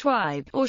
Shuaib, or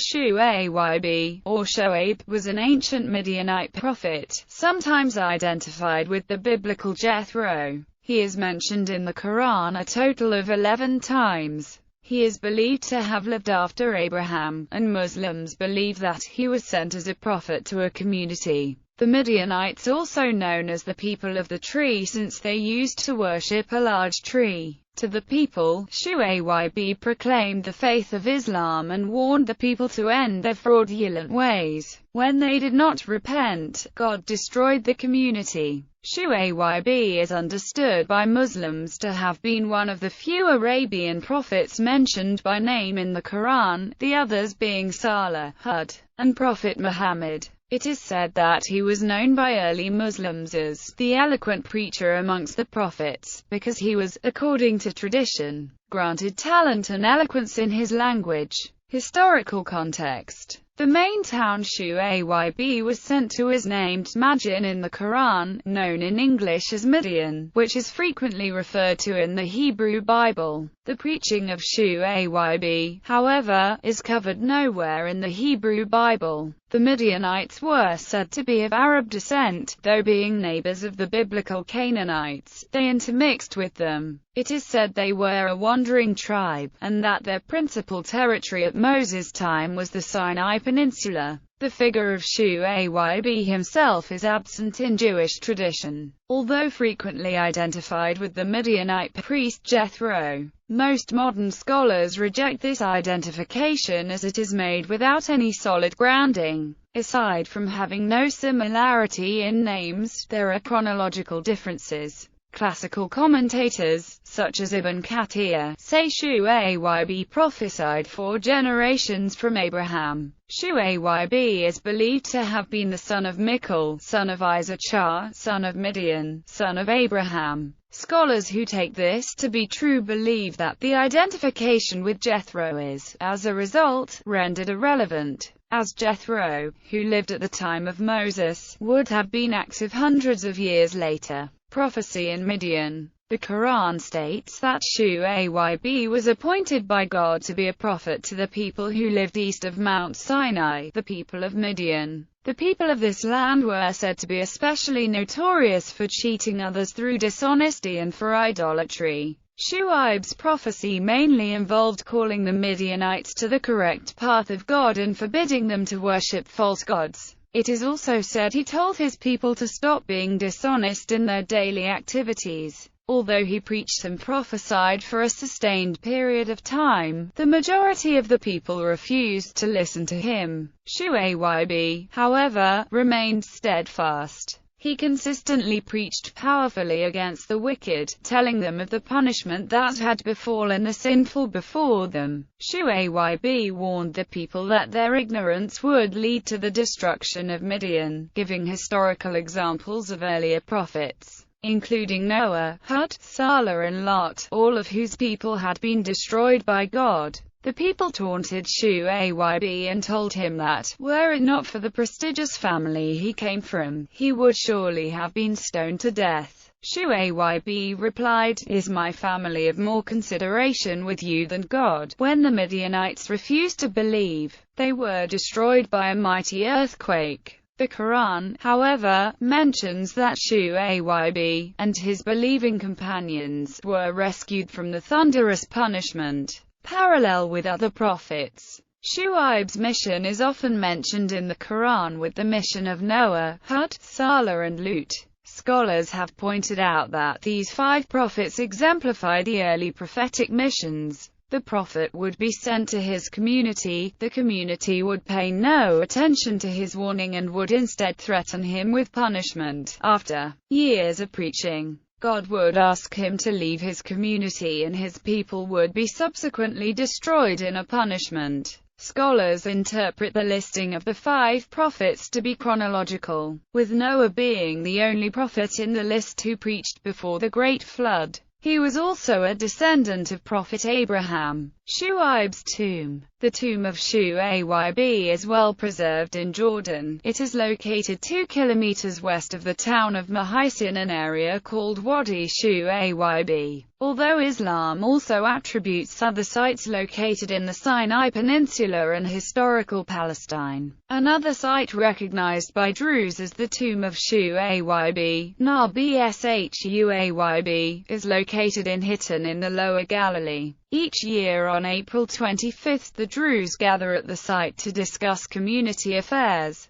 Shuaib, was an ancient Midianite prophet, sometimes identified with the biblical Jethro. He is mentioned in the Quran a total of 11 times. He is believed to have lived after Abraham, and Muslims believe that he was sent as a prophet to a community. The Midianites, also known as the people of the tree, since they used to worship a large tree. To the people, Shuaib proclaimed the faith of Islam and warned the people to end their fraudulent ways. When they did not repent, God destroyed the community. Shuaib is understood by Muslims to have been one of the few Arabian prophets mentioned by name in the Quran, the others being Saleh, Hud, and Prophet Muhammad. It is said that he was known by early Muslims as the eloquent preacher amongst the prophets, because he was, according to tradition, granted talent and eloquence in his language. Historical context. The main town Shuaib was sent to is named Madian in the Quran, known in English as Midian, which is frequently referred to in the Hebrew Bible. The preaching of Shuaib, however, is covered nowhere in the Hebrew Bible. The Midianites were said to be of Arab descent, though being neighbors of the biblical Canaanites, they intermixed with them. It is said they were a wandering tribe, and that their principal territory at Moses' time was the Sinai Peninsula. The figure of Shuaib himself is absent in Jewish tradition, although frequently identified with the Midianite priest Jethro. Most modern scholars reject this identification as it is made without any solid grounding. Aside from having no similarity in names, there are chronological differences. Classical commentators, such as Ibn Kathir, say Shuaib prophesied 4 generations from Abraham. Shuaib is believed to have been the son of Michal, son of Issachar, son of Midian, son of Abraham. Scholars who take this to be true believe that the identification with Jethro is, as a result, rendered irrelevant, as Jethro, who lived at the time of Moses, would have been active hundreds of years later. Prophecy in Midian. The Quran states that Shuaib was appointed by God to be a prophet to the people who lived east of Mount Sinai, the people of Midian. The people of this land were said to be especially notorious for cheating others through dishonesty and for idolatry. Shuaib's prophecy mainly involved calling the Midianites to the correct path of God and forbidding them to worship false gods. It is also said he told his people to stop being dishonest in their daily activities. Although he preached and prophesied for a sustained period of time, the majority of the people refused to listen to him. Shuaib, however, remained steadfast. He consistently preached powerfully against the wicked, telling them of the punishment that had befallen the sinful before them. Shuaib warned the people that their ignorance would lead to the destruction of Midian, giving historical examples of earlier prophets, including Noah, Hud, Saleh and Lot, all of whose people had been destroyed by God. The people taunted Shuaib and told him that, were it not for the prestigious family he came from, he would surely have been stoned to death. Shuaib replied, "Is my family of more consideration with you than God?" When the Midianites refused to believe, they were destroyed by a mighty earthquake. The Quran, however, mentions that Shuaib and his believing companions were rescued from the thunderous punishment. Parallel with other prophets, Shuaib's mission is often mentioned in the Quran with the mission of Noah, Hud, Saleh and Lut. Scholars have pointed out that these 5 prophets exemplify the early prophetic missions. The prophet would be sent to his community, the community would pay no attention to his warning and would instead threaten him with punishment. After years of preaching, God would ask him to leave his community and his people would be subsequently destroyed in a punishment. Scholars interpret the listing of the 5 prophets to be chronological, with Noah being the only prophet in the list who preached before the Great Flood. He was also a descendant of Prophet Abraham. Shuaib's tomb. The tomb of Shuaib is well preserved in Jordan. It is located 2 kilometers west of the town of Mahis in an area called Wadi Shuaib. Although Islam also attributes other sites located in the Sinai Peninsula and historical Palestine, another site recognized by Druze as the tomb of Shuaib, Shuaib, is located in Hittin in the Lower Galilee. Each year on April 25, the Druze gather at the site to discuss community affairs.